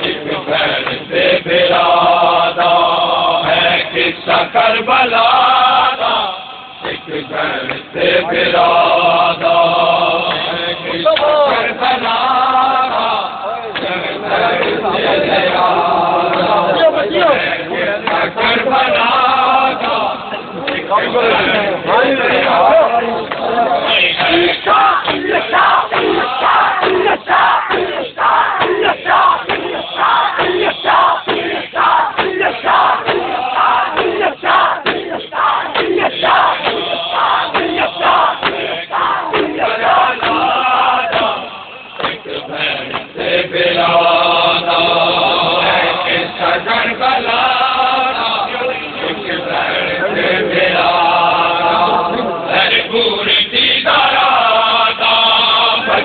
एक भैन से बिरादा है किस्सा करबला दा, एक भैन से बिरादा है किस्सा करबला दा, एक भैन से बिरादा है किस्सा करबला दा, एक भैन से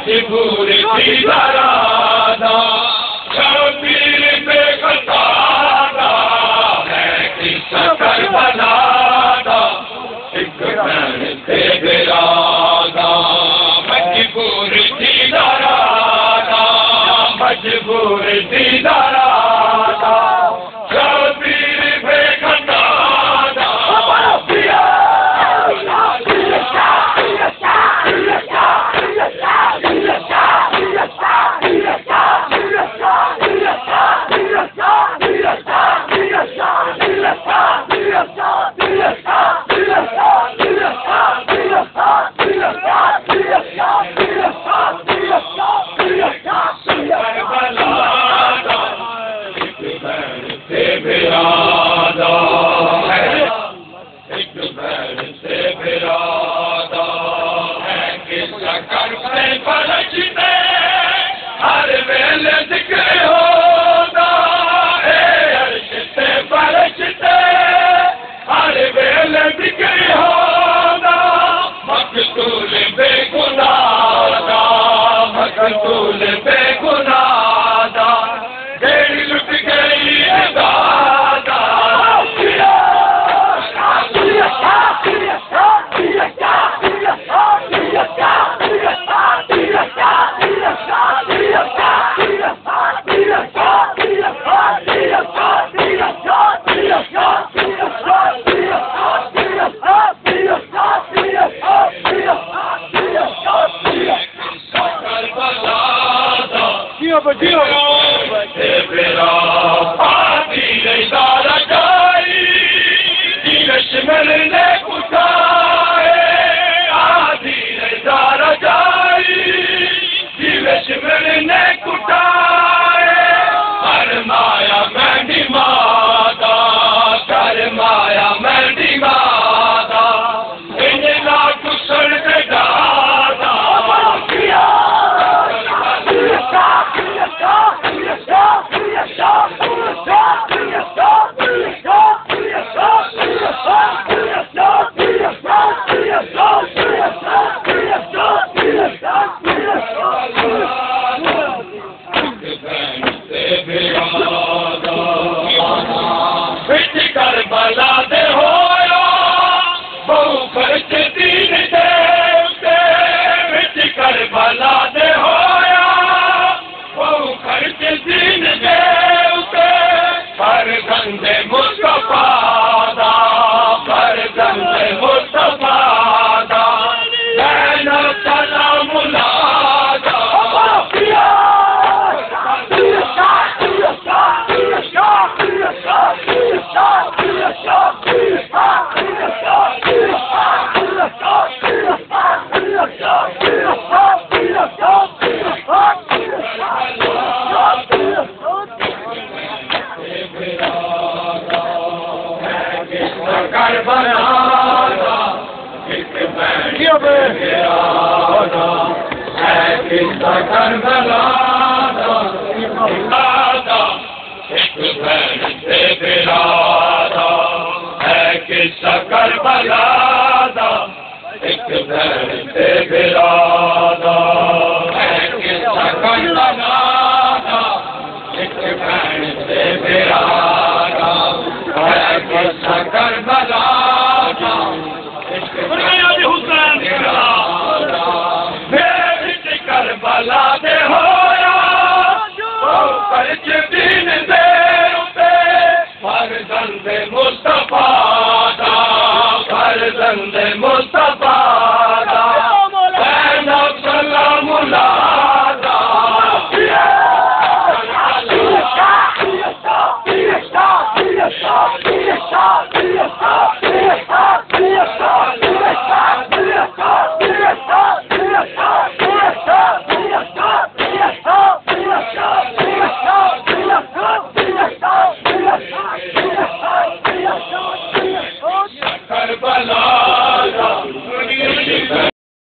मजबूर थी दरादा, शबीर बेकसादा है किस्सा करबला दा, एक भैन से बिरादा मजबूर थी दरादा, मजबूर थी दरादा, शबीर बेकसादा सच दीन दे उते फर्जंद मुस्तफा दा फर्जंद मुस्तफा